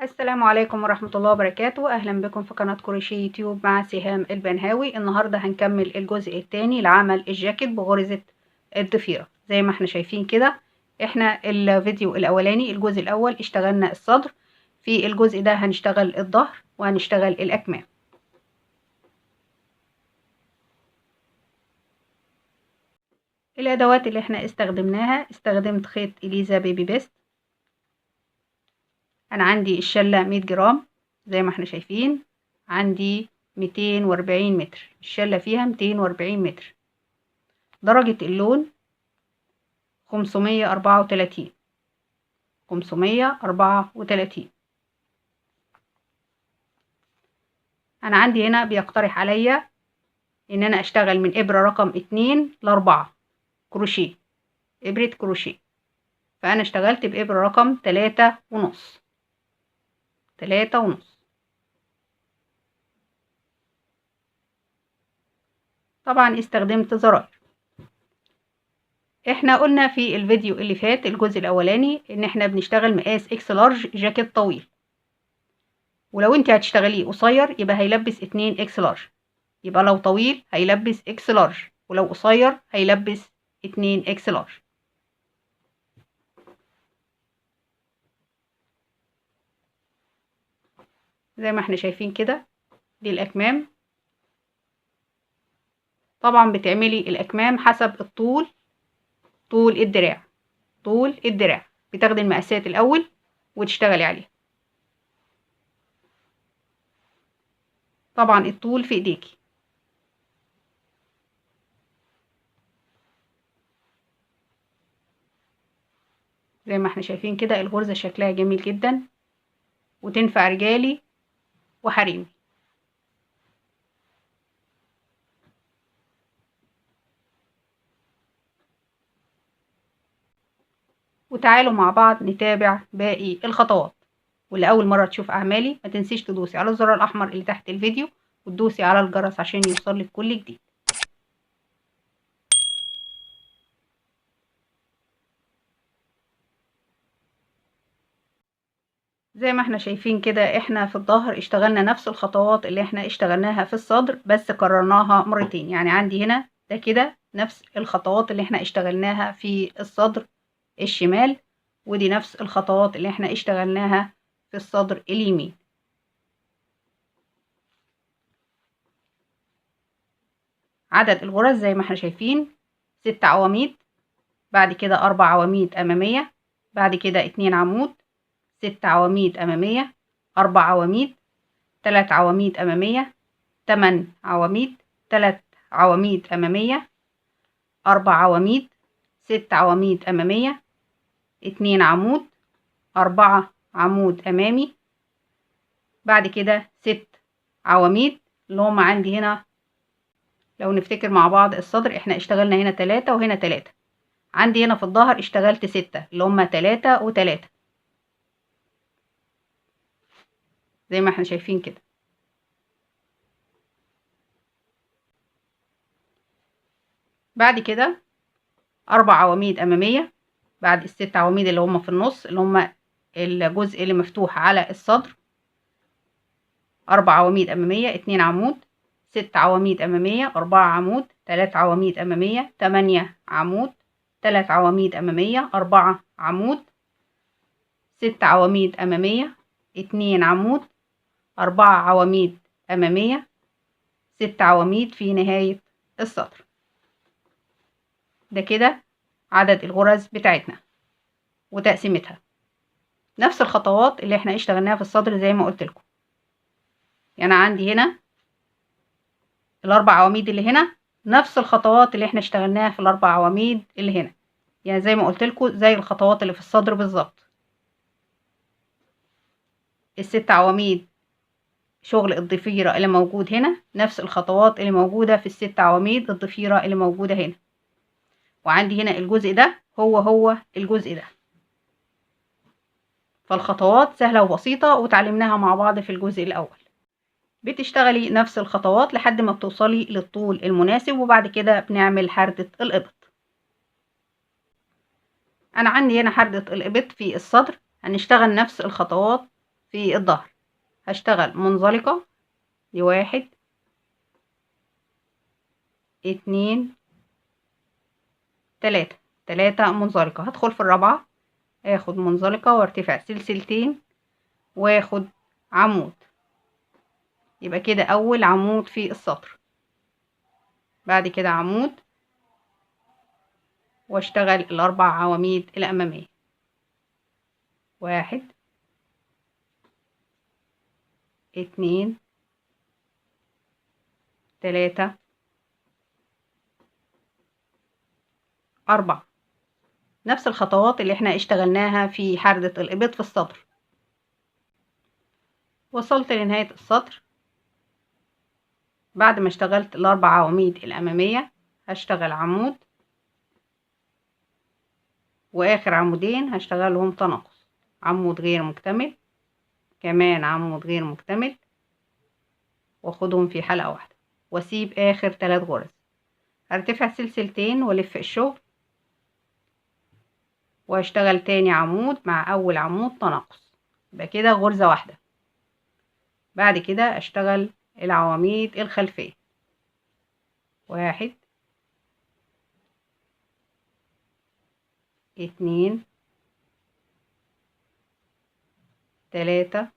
السلام عليكم ورحمة الله وبركاته. أهلا بكم في قناة كروشيه يوتيوب مع سهام البنهاوي. النهاردة هنكمل الجزء الثاني لعمل الجاكيت بغرزة الضفيرة. زي ما احنا شايفين كده، احنا الفيديو الأولاني الجزء الأول اشتغلنا الصدر، في الجزء ده هنشتغل الظهر وهنشتغل الأكمام. الأدوات اللي احنا استخدمناها، استخدمت خيط إليزا بيبي بيست. أنا عندي الشلة 100 جرام زي ما احنا شايفين، عندي 240 متر، الشلة فيها 240 متر. درجة اللون 534. أنا عندي هنا بيقترح عليا إن أنا أشتغل من إبرة رقم 2 ل4 كروشيه، إبرة كروشيه، فأنا اشتغلت بإبرة رقم 3.5. طبعا استخدمت زراير. احنا قلنا في الفيديو اللي فات الجزء الاولاني ان احنا بنشتغل مقاس اكس لارج جاكيت طويل، ولو انت هتشتغليه قصير يبقى هيلبس 2 اكس لارج، يبقى لو طويل هيلبس اكس لارج، ولو قصير هيلبس 2 اكس لارج. زي ما احنا شايفين كده دي الاكمام. طبعا بتعملي الاكمام حسب الطول، طول الدراع بتاخدي المقاسات الاول وتشتغلي عليها. طبعا الطول في ايديكي. زي ما احنا شايفين كده الغرزة شكلها جميل جدا وتنفع رجالي وحريمي. وتعالوا مع بعض نتابع باقي الخطوات. واللي أول مرة تشوف أعمالي ما تنسيش تدوسي على الزرار الأحمر اللي تحت الفيديو وتدوسي على الجرس عشان يوصلك كل جديد. زي ما احنا شايفين كده احنا في الظهر اشتغلنا نفس الخطوات اللي احنا اشتغلناها في الصدر بس كررناها مرتين. يعني عندي هنا ده كده نفس الخطوات اللي احنا اشتغلناها في الصدر الشمال، ودي نفس الخطوات اللي احنا اشتغلناها في الصدر اليمين. عدد الغرز زي ما احنا شايفين 6 عواميد، بعد كده 4 عواميد أمامية، بعد كده 2 عمود، 6 عواميد أمامية، 4 عواميد، 3 عواميد أمامية، 8 عواميد، 3 عواميد أمامية، 4 عواميد، 6 عواميد أمامية، 2 عمود، 4 عمود أمامي، بعد كده 6 عواميد اللي هم عندي هنا. لو نفتكر مع بعض الصدر احنا اشتغلنا هنا 3 وهنا 3، عندي هنا في الظهر اشتغلت 6 اللي هم 3 و3 زي ما احنا شايفين كده. بعد كده 4 عواميد أمامية بعد ال6 عواميد اللي هم في النص اللي هم الجزء اللي مفتوح على الصدر. 4 عواميد أمامية، 2 عمود، 6 عواميد أمامية، 4 عمود، 3 عواميد أمامية، 8 عمود، 3 عواميد أمامية، 4 عمود، 6 عواميد أمامية، 2 عمود، 4 عواميد أمامية، 6 عواميد في نهاية السطر. ده كده عدد الغرز بتاعتنا وتقسيمتها. نفس الخطوات اللي احنا اشتغلناها في الصدر زي ما قلت لكم. يعني عندي هنا الاربع عواميد اللي هنا نفس الخطوات اللي احنا اشتغلناها في الاربع عواميد اللي هنا، يعني زي ما قلت لكم زي الخطوات اللي في الصدر بالظبط. ال6 عواميد شغل الضفيرة اللي موجود هنا نفس الخطوات اللي موجودة في ال6 عواميد الضفيرة اللي موجودة هنا، وعندي هنا الجزء ده هو الجزء ده. فالخطوات سهلة وبسيطة وتعلمناها مع بعض في الجزء الأول. بتشتغلي نفس الخطوات لحد ما بتوصلي للطول المناسب، وبعد كده بنعمل حردة الإبط. أنا عندي هنا حردة الإبط في الصدر، هنشتغل نفس الخطوات في الظهر. هشتغل منزلقة ل1 2 3 منزلقة. هدخل في الرابعة، اخد منزلقة وارتفع سلسلتين واخد عمود، يبقى كده اول عمود في السطر. بعد كده عمود واشتغل ال4 عواميد الامامية، 1 2 3 4. نفس الخطوات اللي احنا اشتغلناها في حردة الإبط في السطر. وصلت لنهاية السطر. بعد ما اشتغلت ال4 عواميد الأمامية هشتغل عمود، وآخر عمودين هشتغلهم تناقص، عمود غير مكتمل، كمان عمود غير مكتمل، واخدهم في حلقة واحدة، واسيب آخر 3 غرز. هرتفع سلسلتين والف الشغل، واشتغل تاني عمود مع أول عمود تناقص، يبقى كده غرزة واحدة. بعد كده اشتغل العواميد الخلفية، 1 2 3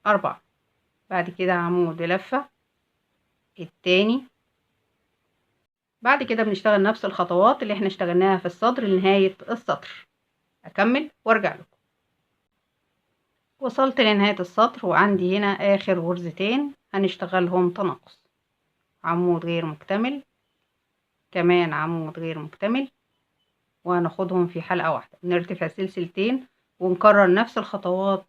4. بعد كده عمود لفة التاني. بعد كده بنشتغل نفس الخطوات اللي احنا اشتغلناها في الصدر لنهاية السطر. اكمل وارجع لكم. وصلت لنهاية السطر، وعندي هنا اخر غرزتين هنشتغلهم تناقص، عمود غير مكتمل، كمان عمود غير مكتمل، وهناخدهم في حلقة واحدة. نرتفع سلسلتين ونكرر نفس الخطوات.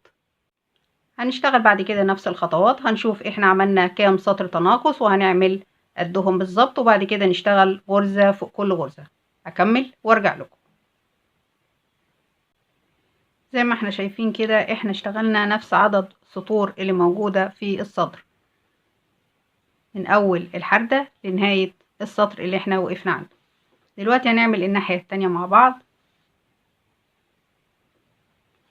هنشتغل بعد كده نفس الخطوات، هنشوف احنا عملنا كام سطر تناقص وهنعمل قدهم بالظبط، وبعد كده نشتغل غرزة فوق كل غرزة. اكمل وارجع لكم. زي ما احنا شايفين كده احنا اشتغلنا نفس عدد السطور اللي موجودة في السطر من اول الحردة لنهاية السطر اللي احنا وقفنا عنده. دلوقتي هنعمل الناحية التانية مع بعض.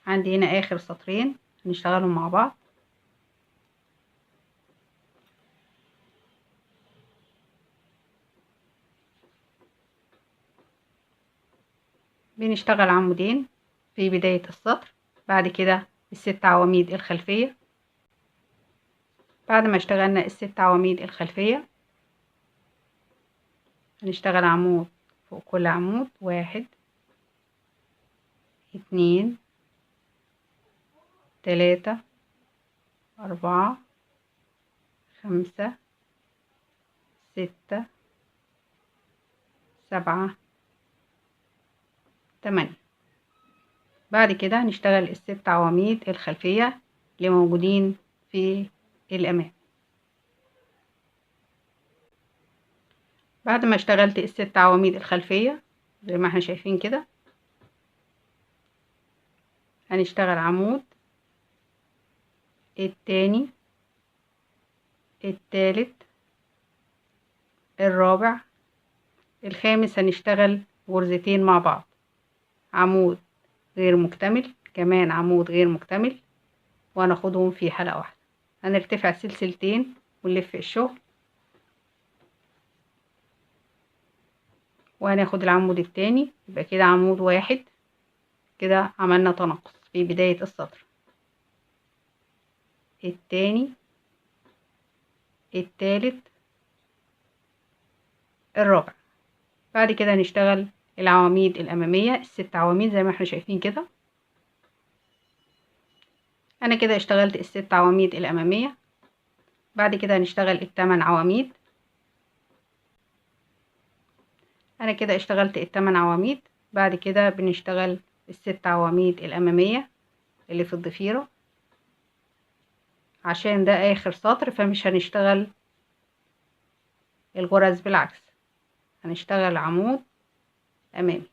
عندي هنا اخر سطرين هنشتغلهم مع بعض. بنشتغل عمودين في بداية السطر، بعد كده ال6 عواميد الخلفية. بعد ما اشتغلنا ال6 عواميد الخلفية هنشتغل عمود فوق كل عمود، 1 2 3 4 5 6 7 8. بعد كده هنشتغل ال6 عواميد الخلفية اللي موجودين في الأمام. بعد ما اشتغلت ال6 عواميد الخلفية زي ما احنا شايفين كده، هنشتغل عمود، التاني، التالت، الرابع، الخامس. هنشتغل غرزتين مع بعض، عمود غير مكتمل، كمان عمود غير مكتمل، وهناخدهم في حلقة واحدة. هنرتفع سلسلتين ونلف الشغل، وهناخد العمود التاني، يبقى كده عمود واحد. كده عملنا تناقص في بداية السطر، التاني، التالت، الرابع. بعد كده هنشتغل العواميد الأمامية، ال6 عواميد زي ما احنا شايفين كده. أنا كده اشتغلت ال6 عواميد الأمامية. بعد كده هنشتغل ال8 عواميد. أنا كده اشتغلت ال8 عواميد. بعد كده بنشتغل ال6 عواميد الأمامية اللي في الضفيرة، عشان ده آخر سطر فمش هنشتغل الغرز بالعكس، هنشتغل عمود أمامي.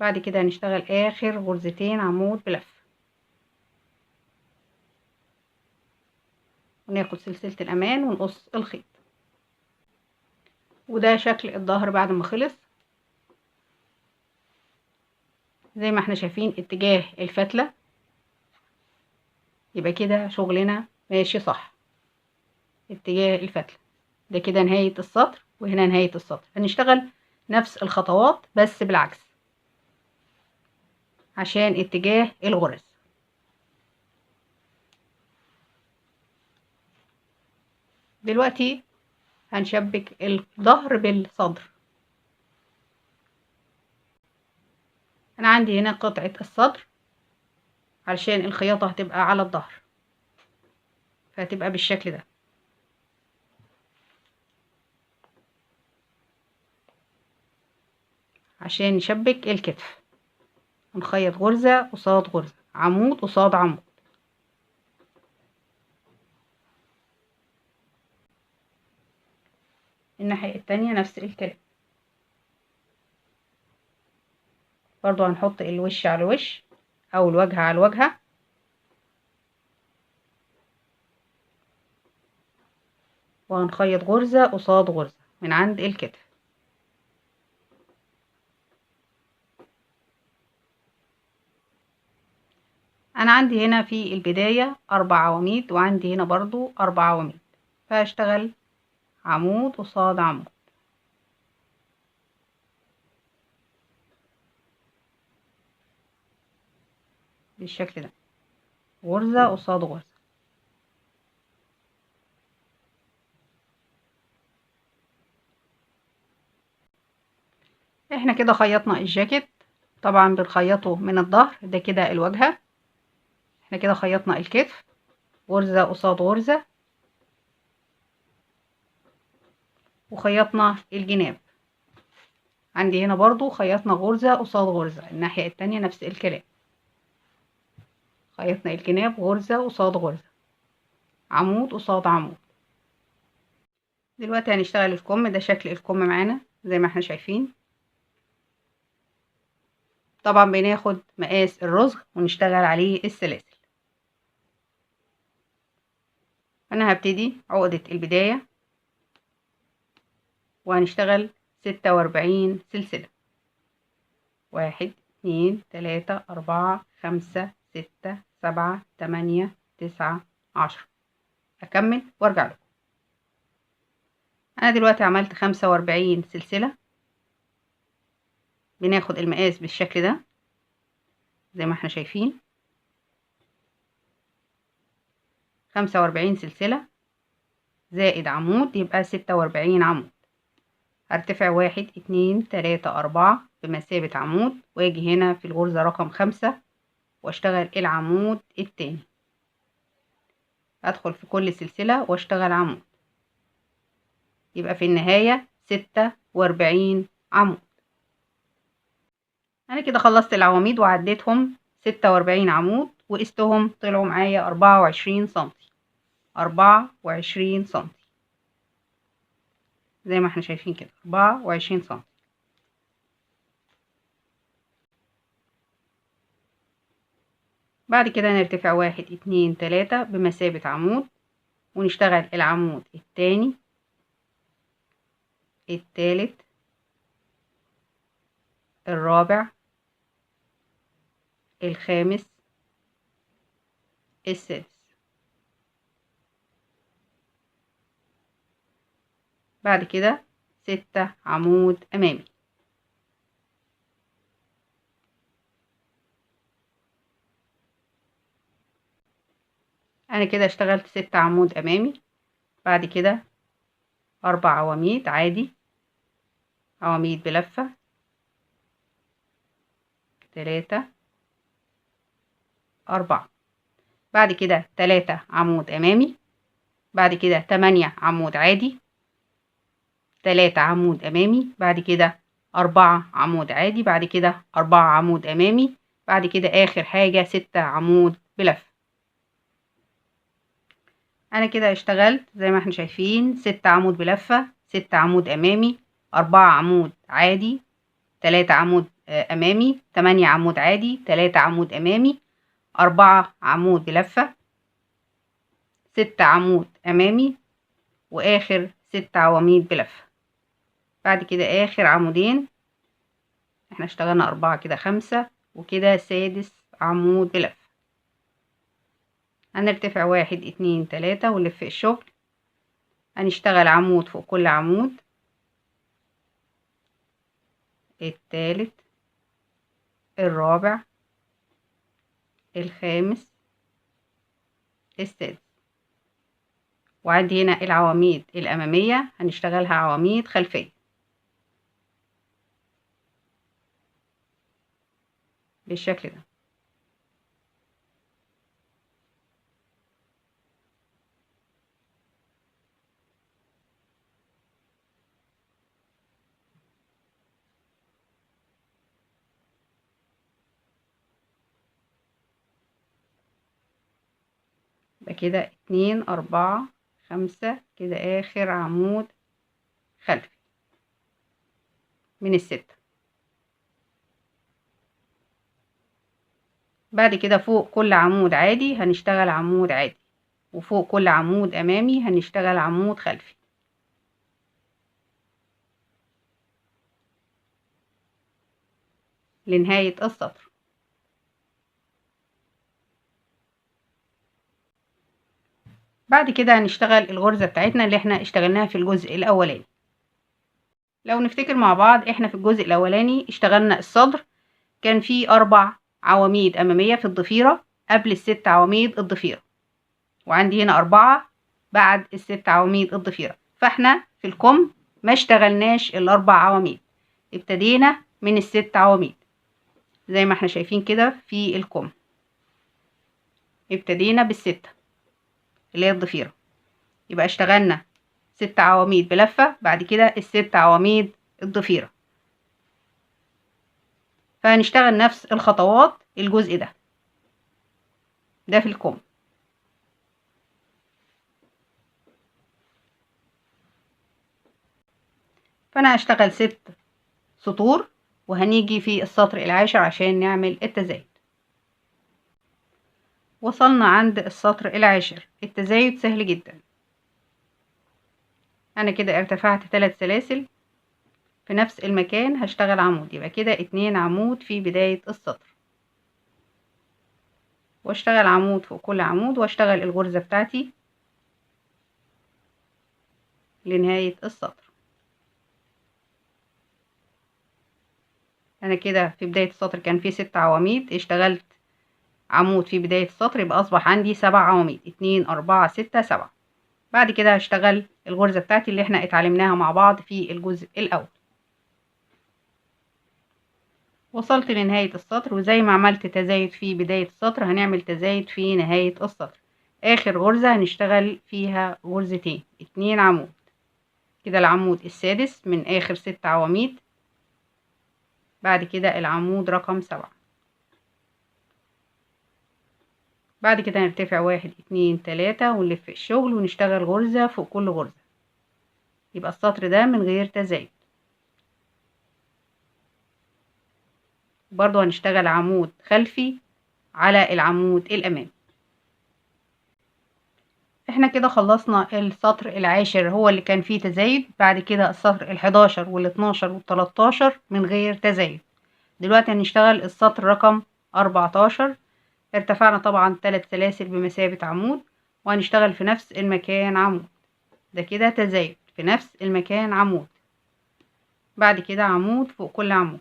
بعد كده هنشتغل آخر غرزتين عمود بلف، وناخد سلسلة الأمان ونقص الخيط. وده شكل الظهر بعد ما خلص. زي ما احنا شايفين اتجاه الفتلة، يبقى كده شغلنا ماشي صح. اتجاه الفتلة ده كده نهاية السطر، وهنا نهاية السطر. هنشتغل نفس الخطوات بس بالعكس عشان اتجاه الغرز. دلوقتي هنشبك الظهر بالصدر. انا عندي هنا قطعة الصدر علشان الخياطة هتبقى على الظهر، فهتبقى بالشكل ده. عشان نشبك الكتف هنخيط غرزة قصاد غرزة، عمود قصاد عمود. الناحية التانية نفس الكلام، برضو هنحط الوش على الوش او الواجهة على الواجهة، وهنخيط غرزة قصاد غرزة من عند الكتف. انا عندي هنا في البداية 4 عواميد، وعندي هنا برضو 4 عواميد، فهشتغل عمود قصاد عمود بالشكل ده، غرزة قصاد غرزة. احنا كده خيطنا الجاكيت، طبعا بنخيطه من الظهر، ده كده الواجهة. احنا كده خيطنا الكتف غرزة قصاد غرزة، وخيطنا الجناب. عندي هنا برضو خيطنا غرزة قصاد غرزة، الناحية التانية نفس الكلام، خيطنا الجناب غرزة قصاد غرزة، عمود قصاد عمود. دلوقتي هنشتغل الكم. ده شكل الكم معانا زي ما احنا شايفين. طبعا بناخد مقاس الرزق ونشتغل عليه السلاسل. انا هبتدي عقدة البداية وهنشتغل 46 سلسلة. 1 2 3 4 5 6 7 8 9 10. اكمل وارجع لكم. انا دلوقتي عملت 45 سلسلة. بناخد المقاس بالشكل ده زي ما احنا شايفين، 45 سلسلة زائد عمود يبقى 46 عمود. هرتفع 1 2 3 4 بمثابة عمود، واجي هنا في الغرزة رقم 5 واشتغل العمود التاني. ادخل في كل سلسلة واشتغل عمود، يبقى في النهاية 46 عمود. انا كده خلصت العواميد وعديتهم 46 عمود، وقستهم طلعوا معايا 24 سنتي. 24 سنتي زي ما احنا شايفين كده، 24 سنتي. بعد كده نرتفع 1 2 3 بمثابة عمود، ونشتغل العمود التاني التالت الرابع الخامس السادس. بعد كده 6 عمود امامي. انا كده اشتغلت 6 عمود امامي. بعد كده 4 عواميد عادي، عواميد بلفة، 3 4. بعد كده 3 عمود امامي. بعد كده 8 عمود عادي، 3 عمود امامي. بعد كده 4 عمود عادي. بعد كده 4 عمود امامي. بعد كده اخر حاجة 6 عمود بلفة. انا كده اشتغلت زي ما احنا شايفين 6 عمود بلفة، 6 عمود امامي، 4 عمود عادي، 3 عمود امامي، 8 عمود عادي، 3 عمود امامي، 4 عمود بلفة، 6 عمود امامي، واخر 6 عواميد بلفة. بعد كده اخر عمودين، احنا اشتغلنا 4 كده 5، وكده سادس عمود بلفة. هنرتفع 1 2 3 ونلف الشغل. هنشتغل عمود فوق كل عمود، التالت، الرابع، الخامس، السادس. وعندي هنا العواميد الأمامية هنشتغلها عواميد خلفية بالشكل ده. يبقى كده 2 4 5 كده آخر عمود خلفي من الستة. بعد كده فوق كل عمود عادي هنشتغل عمود عادي، وفوق كل عمود أمامي هنشتغل عمود خلفي لنهاية السطر. بعد كده هنشتغل الغرزة بتاعتنا اللي احنا اشتغلناها في الجزء الأولاني. لو نفتكر مع بعض احنا في الجزء الأولاني اشتغلنا الصدر، كان فيه 4 عواميد أمامية في الضفيرة قبل ال6 عواميد الضفيرة، وعندي هنا 4 بعد ال6 عواميد الضفيرة. فاحنا في الكم ما اشتغلناش ال4 عواميد، ابتدينا من ال6 عواميد زي ما احنا شايفين كده في الكم. ابتدينا بالستة اللي هي الضفيرة، يبقى اشتغلنا 6 عواميد بلفة، بعد كده ال6 عواميد الضفيرة. فهنشتغل نفس الخطوات الجزء ده في الكم. فانا هشتغل 6 سطور، وهنيجي في السطر العاشر عشان نعمل التزايد. وصلنا عند السطر العاشر. التزايد سهل جدا. انا كده ارتفعت 3 سلاسل في نفس المكان، هشتغل عمود، يبقى كده 2 عمود في بداية السطر، واشتغل عمود فوق كل عمود، واشتغل الغرزة بتاعتي لنهاية السطر. انا كده في بداية السطر كان فيه 6 عواميد، اشتغلت عمود في بداية السطر، يبقى اصبح عندي 7 عواميد، 2 4 6 7. بعد كده هشتغل الغرزة بتاعتي اللي احنا اتعلمناها مع بعض في الجزء الاول. وصلت لنهاية السطر، وزي ما عملت تزايد في بداية السطر هنعمل تزايد في نهاية السطر. اخر غرزة هنشتغل فيها غرزتين، 2 عمود. كده العمود السادس من اخر 6 عواميد، بعد كده العمود رقم 7. بعد كده هنرتفع 1 2 3 ونلف الشغل ونشتغل غرزة فوق كل غرزة، يبقى السطر ده من غير تزايد. برضو هنشتغل عمود خلفي على العمود الأمامي. احنا كده خلصنا السطر العاشر هو اللي كان فيه تزايد، بعد كده السطر ال11 وال12 وال13 من غير تزايد. دلوقتي هنشتغل السطر رقم 14. ارتفعنا طبعا 3 سلاسل بمثابة عمود، وهنشتغل في نفس المكان عمود. ده كده تزايد في نفس المكان عمود، بعد كده عمود فوق كل عمود.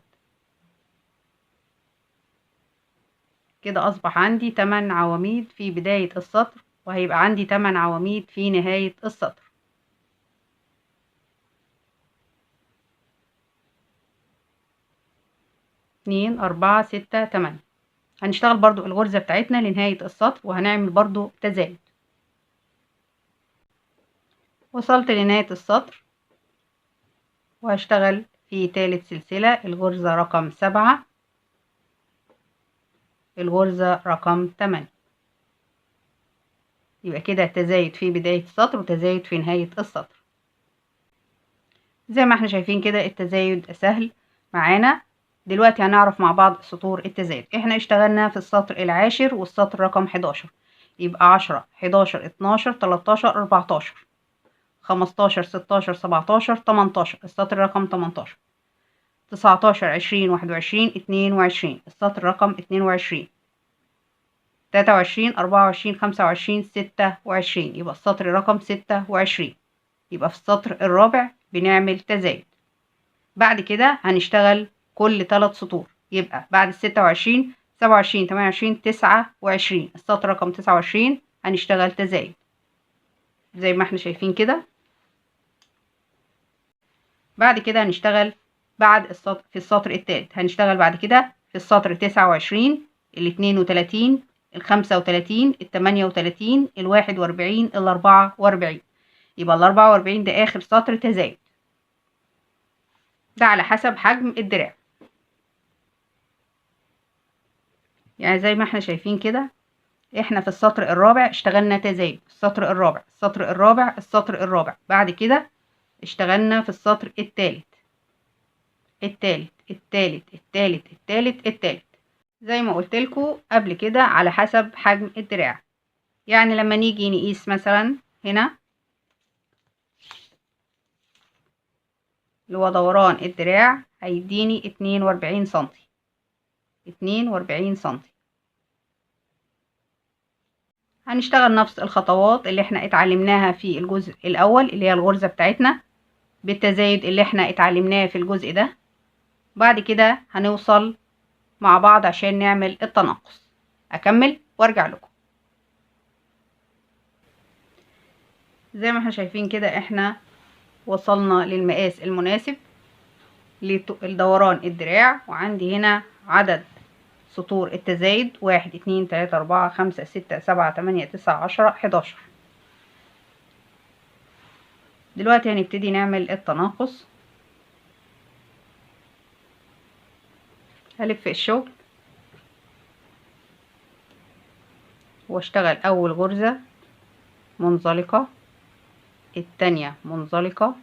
كده أصبح عندي 8 عواميد في بداية السطر، وهيبقى عندي 8 عواميد في نهاية السطر. 2 4 6 8. هنشتغل برضو الغرزة بتاعتنا لنهاية السطر، وهنعمل برضو تزايد. وصلت لنهاية السطر، وهشتغل في تالت سلسلة الغرزة رقم 7، الغرزة رقم 8. يبقى كده تزايد في بداية السطر وتزايد في نهاية السطر. زي ما احنا شايفين كده التزايد سهل معانا. دلوقتي هنعرف مع بعض سطور التزايد. احنا اشتغلنا في السطر العاشر والسطر رقم 11، يبقى 10 11 12 13 14 15 16 17 18 السطر رقم 18. 19 20 21 22 السطر رقم 22 23 24 25 26 يبقى السطر رقم 26. يبقى في السطر الرابع بنعمل تزايد. بعد كده هنشتغل كل 3 سطور، يبقى بعد 26 27 28 29 السطر رقم 29 هنشتغل تزايد زي ما احنا شايفين كده. بعد كده هنشتغل بعد السطر في السطر الثالث، هنشتغل بعد كده في السطر 29 ال 32 ال 35 ال 38 ال 41 ال 44. يبقى ال 44 ده آخر سطر تزايد، ده على حسب حجم الدراع. يعني زي ما احنا شايفين كده، احنا في السطر الرابع اشتغلنا تزايد، السطر الرابع السطر الرابع السطر الرابع. بعد كده اشتغلنا في السطر الثالث الثالث الثالث الثالث الثالث الثالث زي ما قلت لكم قبل كده على حسب حجم الدراع. يعني لما نيجي نقيس مثلا هنا اللي هو دوران الدراع هيديني 42 سنتي 42 سنتي. هنشتغل نفس الخطوات اللي احنا اتعلمناها في الجزء الاول اللي هي الغرزة بتاعتنا بالتزايد اللي احنا اتعلمناه في الجزء ده. بعد كده هنوصل مع بعض عشان نعمل التناقص. اكمل وارجع لكم. زي ما احنا شايفين كده احنا وصلنا للمقاس المناسب لدوران الدراع، وعندي هنا عدد سطور التزايد 1 2 3 4 5 6 7 8 9 10 11. دلوقتي هنبتدي نعمل التناقص. هلف الشغل واشتغل اول غرزة منزلقة، التانية منزلقة،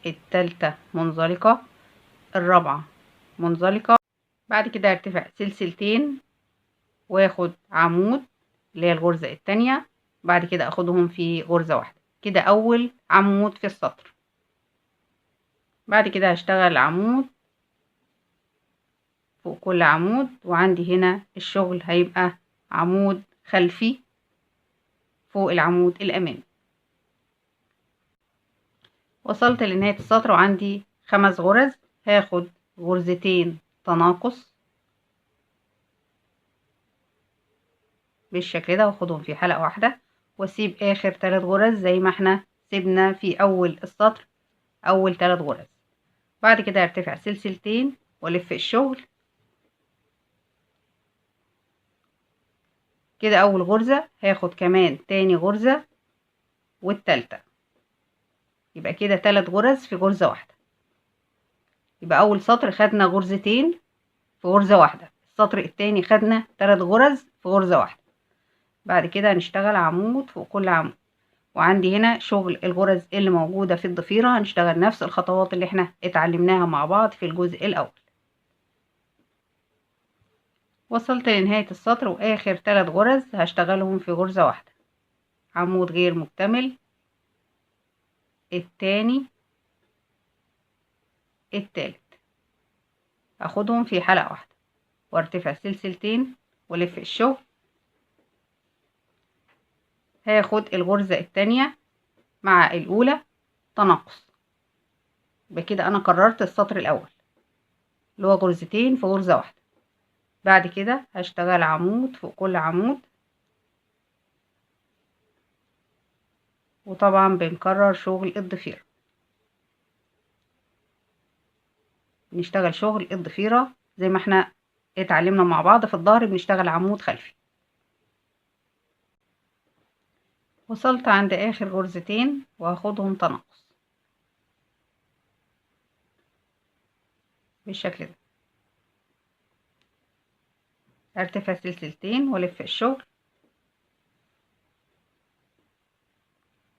التالتة منزلقة، الرابعة منزلقة. بعد كده ارتفع سلسلتين واخد عمود اللي هي الغرزة التانية، بعد كده اخدهم في غرزة واحدة كده اول عمود في السطر. بعد كده هشتغل عمود فوق كل عمود، وعندي هنا الشغل هيبقى عمود خلفي فوق العمود الامامي. وصلت لنهاية السطر وعندي 5 غرز، هاخد غرزتين تناقص بالشكل ده واخدهم في حلقة واحدة، واسيب اخر 3 غرز زي ما احنا سيبنا في اول السطر اول 3 غرز. بعد كده ارتفع سلسلتين والف الشغل كده اول غرزة، هاخد كمان تاني غرزة والتالتة، يبقى كده 3 غرز في غرزة واحدة. يبقى اول سطر خدنا غرزتين في غرزة واحدة، السطر التاني خدنا 3 غرز في غرزة واحدة. بعد كده هنشتغل عمود فوق كل عمود، وعندي هنا شغل الغرز اللي موجودة في الضفيرة هنشتغل نفس الخطوات اللي احنا اتعلمناها مع بعض في الجزء الاول. وصلت لنهاية السطر واخر 3 غرز هشتغلهم في غرزة واحدة، عمود غير مكتمل، التاني، التالت، اخدهم في حلقة واحدة وارتفع سلسلتين والف الشغل. هاخد الغرزة التانية مع الاولى تناقص، بكده انا كررت السطر الاول اللي هو غرزتين في غرزة واحدة. بعد كده هشتغل عمود فوق كل عمود، وطبعا بنكرر شغل الضفيرة، نشتغل شغل الضفيرة زي ما احنا اتعلمنا مع بعض في الظهر بنشتغل عمود خلفي. وصلت عند اخر غرزتين وهاخدهم تناقص بالشكل ده، ارتفع سلسلتين والف الشغل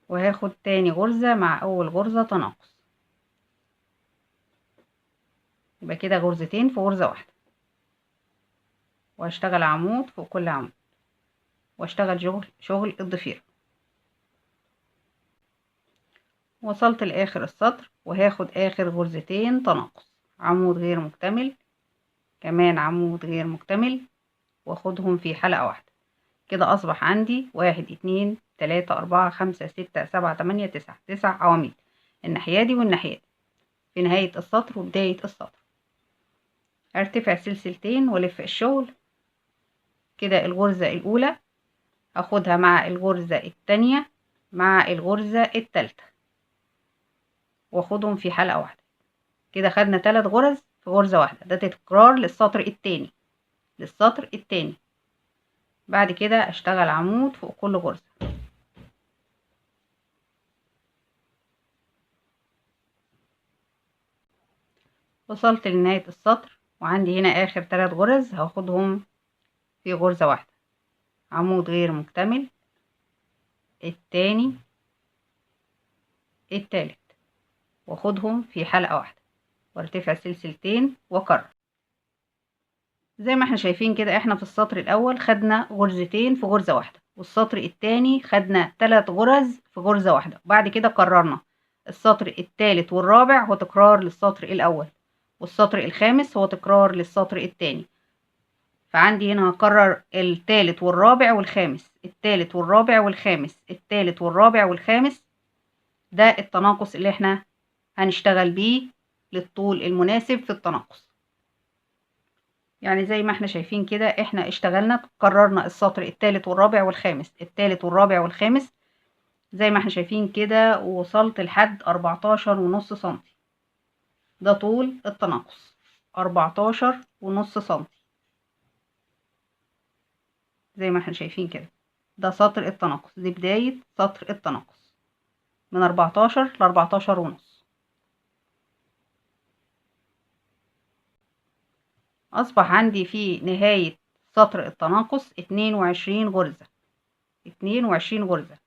وهاخد تاني غرزة مع اول غرزة تناقص، يبقى كده غرزتين في غرزة واحدة، وهشتغل عمود فوق كل عمود واشتغل شغل الضفيرة. وصلت لاخر السطر وهاخد اخر غرزتين تناقص، عمود غير مكتمل، كمان عمود غير مكتمل، واخدهم في حلقة واحدة. كده اصبح عندي 1 2 3 4 5 6 7 8 9 9 عواميد، الناحية دي والناحية دي في نهاية السطر وبداية السطر. ارتفع سلسلتين والف الشغل. كده الغرزة الاولى اخدها مع الغرزة التانية مع الغرزة التالتة واخدهم في حلقة واحدة. كده خدنا 3 غرز في غرزة واحدة، ده تكرار للسطر التاني. بعد كده اشتغل عمود فوق كل غرزة. وصلت لنهاية السطر وعندي هنا اخر 3 غرز هاخدهم في غرزة واحدة، عمود غير مكتمل، التاني، التالت، واخدهم في حلقة واحدة وارتفع سلسلتين واكرر. زي ما احنا شايفين كده احنا في السطر الاول خدنا غرزتين في غرزة واحدة، والسطر التاني خدنا 3 غرز في غرزة واحدة، وبعد كده كررنا. السطر التالت والرابع هو تكرار للسطر الاول، والسطر الخامس هو تكرار للسطر التاني. فعندي هنا هكرر التالت والرابع والخامس، التالت والرابع والخامس، التالت والرابع والخامس. ده التناقص اللي احنا هنشتغل بيه للطول المناسب في التناقص. يعني زي ما احنا شايفين كده احنا اشتغلنا كررنا السطر التالت والرابع والخامس، التالت والرابع والخامس زي ما احنا شايفين كده، ووصلت لحد 14.5 سنتي. ده طول التناقص 14.5 سنتي زي ما احنا شايفين كده. ده سطر التناقص، دي بداية سطر التناقص من 14 ل 14.5. أصبح عندي في نهاية سطر التناقص 22 غرزة، 22 غرزة.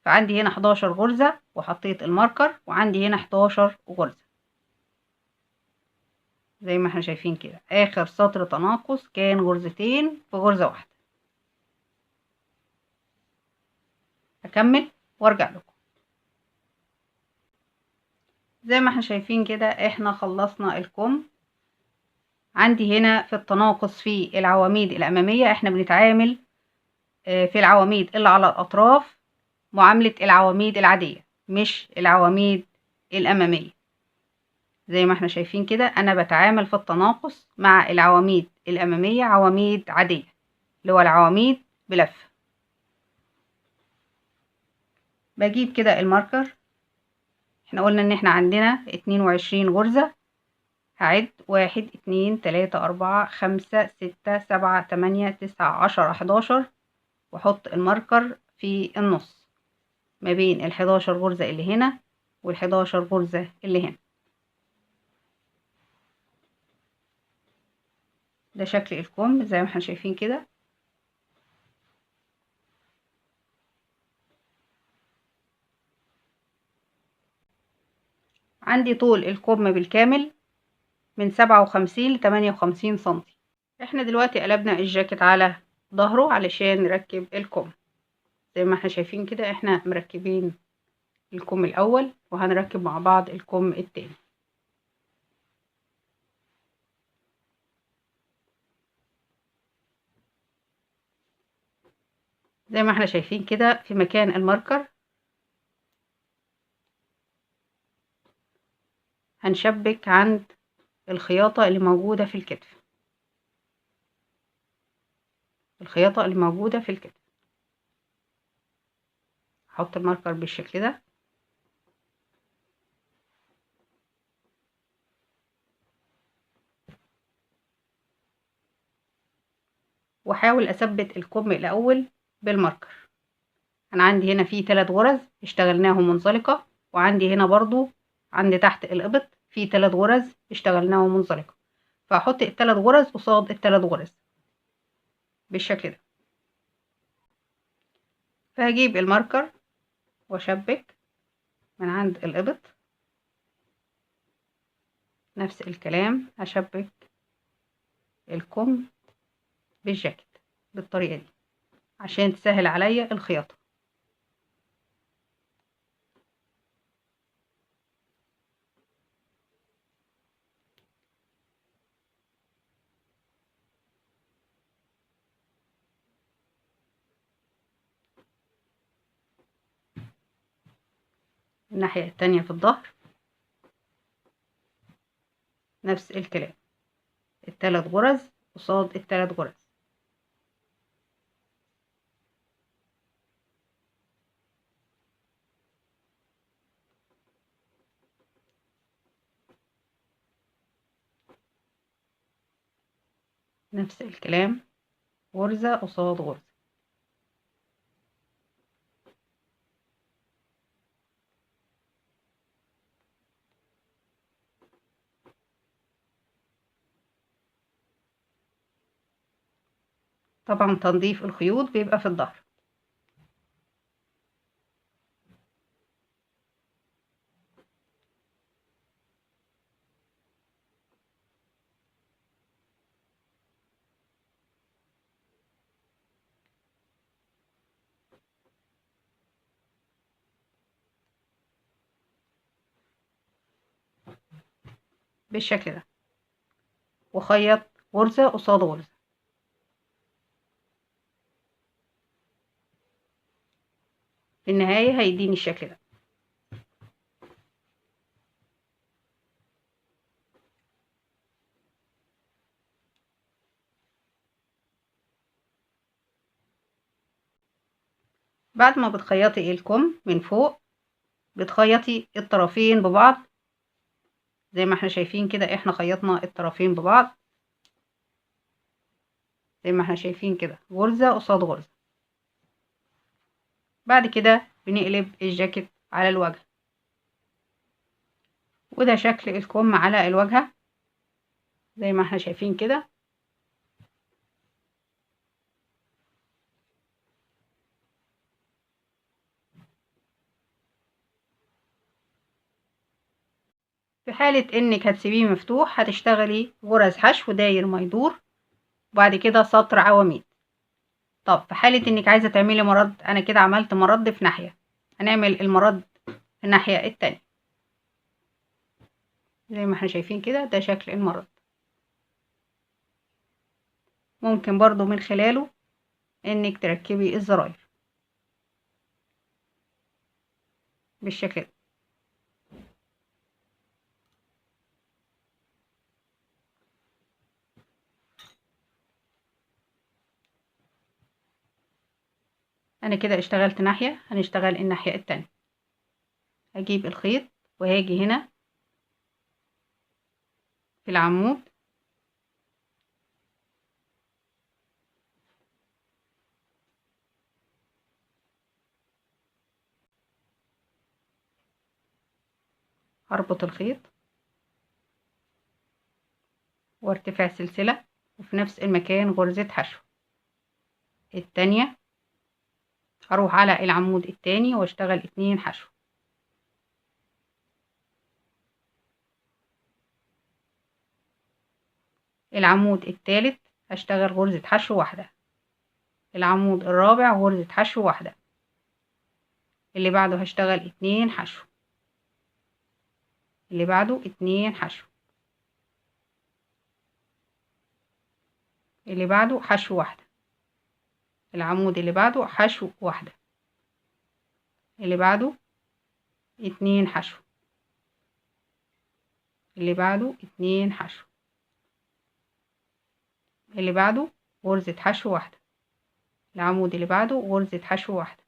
فعندي هنا 11 غرزة وحطيت الماركر، وعندي هنا 11 غرزة زي ما احنا شايفين كده. آخر سطر تناقص كان غرزتين في غرزة واحدة. هكمل وارجع لكم. زي ما احنا شايفين كده احنا خلصنا الكم. عندي هنا في التناقص في العواميد الأمامية احنا بنتعامل في العواميد اللي على الأطراف معاملة العواميد العادية، مش العواميد الأمامية. زي ما احنا شايفين كده أنا بتعامل في التناقص مع العواميد الأمامية عواميد عادية، اللي هو العواميد بلف. بجيب كده الماركر. احنا قلنا ان احنا عندنا 22 غرزة. هعد 1 2 3 4 5 6 7 8 9 10 11، واحط الماركر في النص ما بين ال11 غرزة اللي هنا وال11 غرزة اللي هنا. ده شكل الكم زي ما احنا شايفين كده. عندي طول الكم بالكامل من 57 ل 58 سنتي. احنا دلوقتي قلبنا الجاكيت على ظهره علشان نركب الكم. زي ما احنا شايفين كده احنا مركبين الكم الاول، وهنركب مع بعض الكم التاني. زي ما احنا شايفين كده في مكان الماركر هنشبك عند الخياطة اللي موجودة في الكتف، الخياطة اللي موجودة في الكتف. هحط الماركر بالشكل ده، واحاول اثبت الكم الاول بالماركر. انا عندي هنا في 3 غرز اشتغلناهم منزلقة، وعندي هنا برضو عند تحت الابط في 3 غرز اشتغلناهم منزلقة، فهحط ال3 غرز قصاد ال3 غرز بالشكل ده. فهجيب الماركر واشبك من عند الابط، نفس الكلام هشبك الكم بالجاكيت بالطريقة دي عشان تسهل عليا الخياطة. الناحية التانية في الظهر نفس الكلام، التلات غرز قصاد التلات غرز. نفس الكلام، غرزة قصاد غرزة. طبعا تنظيف الخيوط بيبقى في الظهر. بالشكل ده، وخيط غرزة قصاد غرزة. في النهاية هيديني الشكل ده. بعد ما بتخيطي الكم من فوق بتخيطي الطرفين ببعض زي ما احنا شايفين كده. احنا خيطنا الطرفين ببعض زي ما احنا شايفين كده، غرزة قصاد غرزة. بعد كده بنقلب الجاكيت على الوجه، وده شكل الكم على الواجهة زي ما احنا شايفين كده. في حالة انك هتسيبيه مفتوح هتشتغلي غرز حشو داير ما يدور، وبعد كده سطر عواميد. طب في حالة انك عايزة تعملي مرد، انا كده عملت مرد في ناحية، هنعمل المرد في الناحية التانية زي ما احنا شايفين كده. ده شكل المرد، ممكن برضو من خلاله انك تركبي الزراير بالشكل ده. انا كده اشتغلت ناحية، هنشتغل الناحية التانية. هجيب الخيط وهاجي هنا في العمود، هربط الخيط وارتفاع سلسلة، وفي نفس المكان غرزة حشو التانية. هروح على العمود التاني واشتغل 2 حشو. العمود التالت هشتغل غرزة حشو واحدة، العمود الرابع غرزة حشو واحدة، اللي بعده هشتغل 2 حشو، اللي بعده 2 حشو، اللي بعده حشو واحدة، العمود اللي بعده حشو واحدة، اللي بعده 2 حشو، اللي بعده 2 حشو، اللي بعده غرزة حشو واحدة، العمود اللي بعده غرزة حشو واحدة،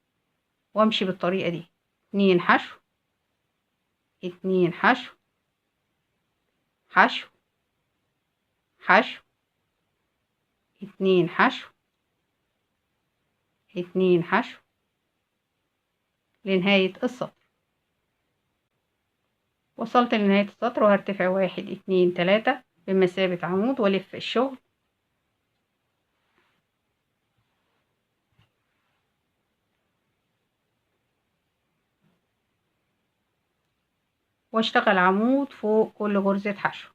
وامشي بالطريقة دي. 2 حشو، 2 حشو، حشو، حشو، 2 حشو، 2 حشو، لنهاية السطر. وصلت لنهاية السطر وهرتفع 1 2 3 بمثابة عمود والف الشغل، واشتغل عمود فوق كل غرزة حشو.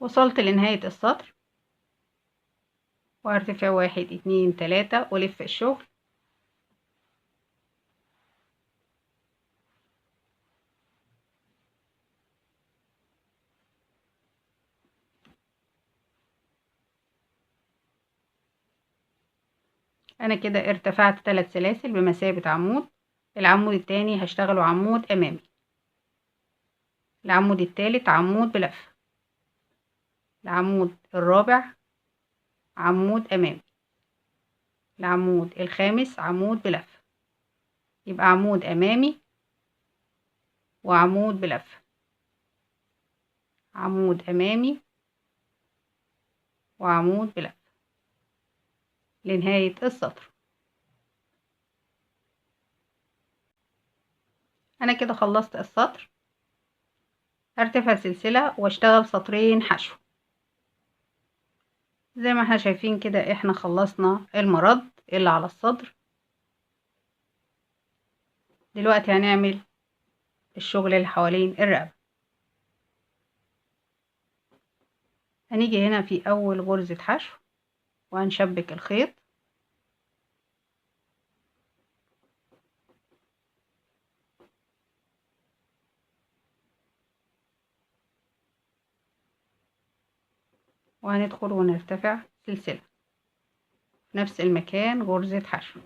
وصلت لنهاية السطر وهرتفع 1 2 3 والف الشغل، انا كده ارتفعت 3 سلاسل بمثابة عمود. العمود التاني هشتغله عمود امامي. العمود التالت عمود بلفة. العمود الرابع عمود امامي. العمود الخامس عمود بلفة. يبقى عمود امامي وعمود بلفة، عمود امامي وعمود بلفة لنهاية السطر. انا كده خلصت السطر. هرتفع سلسلة واشتغل سطرين حشو. زي ما احنا شايفين كده احنا خلصنا المرد اللي على الصدر. دلوقتي هنعمل الشغل اللي حوالين الرقبة. هنيجي هنا في اول غرزة حشو وهنشبك الخيط وهندخل ونرتفع سلسلة في نفس المكان غرزة حشو،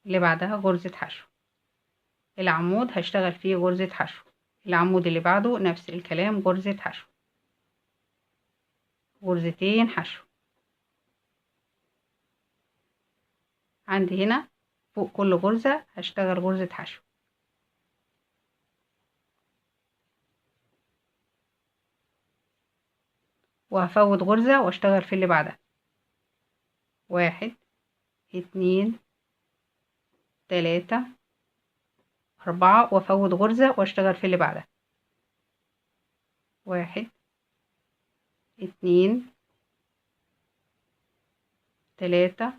اللي بعدها غرزة حشو. العمود هشتغل فيه غرزة حشو، العمود اللي بعده نفس الكلام غرزة حشو، غرزتين حشو. عندي هنا فوق كل غرزة هشتغل غرزة حشو، وهفوت غرزة واشتغل في اللي بعدها. 1 2 3 4 وافوت غرزة واشتغل في اللي بعدها. 1 2 3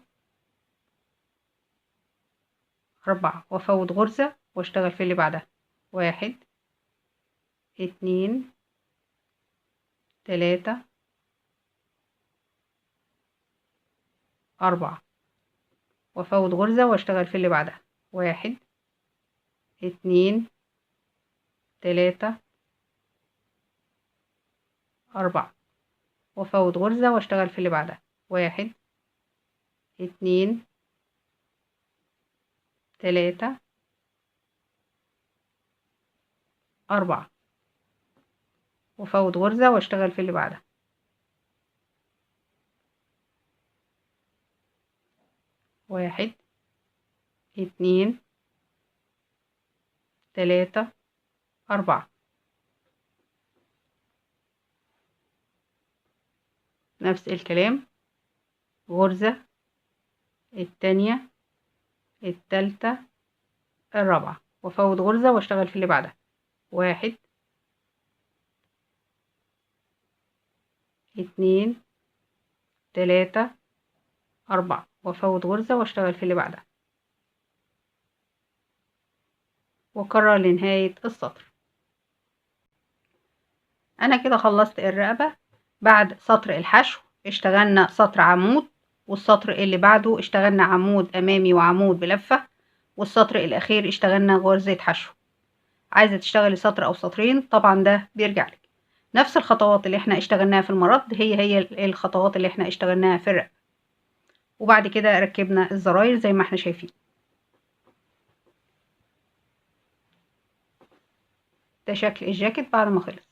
4 وافوت غرزة واشتغل في اللي بعدها. 1 2 3 4 وافوت غرزة واشتغل في اللي بعدها. 1 2 3 4 وافوت غرزة واشتغل في اللي بعدها. 1 2 3 4 وافوت غرزة واشتغل في اللي بعدها. 1 2 3 4 نفس الكلام، غرزة التانية التالتة الرابعة وافوت غرزة واشتغل في اللي بعدها. 1 2 3 4 وافوت غرزة واشتغل في اللي بعدها، واكرر لنهاية السطر. انا كده خلصت الرقبة. بعد سطر الحشو اشتغلنا سطر عمود، والسطر اللي بعده اشتغلنا عمود امامي وعمود بلفة، والسطر الاخير اشتغلنا غرزة حشو. عايزة تشتغلي سطر او سطرين طبعا ده بيرجع لك. نفس الخطوات اللي احنا اشتغلناها في المرد هي الخطوات اللي احنا اشتغلناها في الرقبة. وبعد كده ركبنا الزراير زي ما احنا شايفين. ده شكل الجاكيت بعد ما خلص.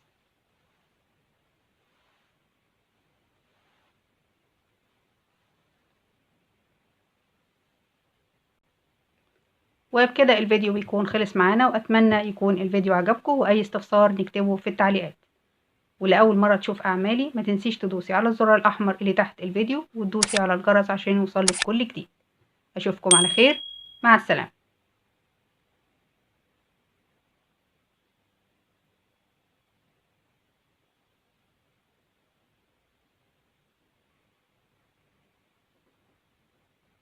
وبكده الفيديو بيكون خلص معانا، واتمنى يكون الفيديو عجبكم، واي استفسار نكتبه في التعليقات. ولأول مرة تشوف أعمالي ما تنسيش تدوسي على الزرار الأحمر اللي تحت الفيديو وتدوسي على الجرس عشان يوصلك كل جديد. أشوفكم على خير، مع السلامة.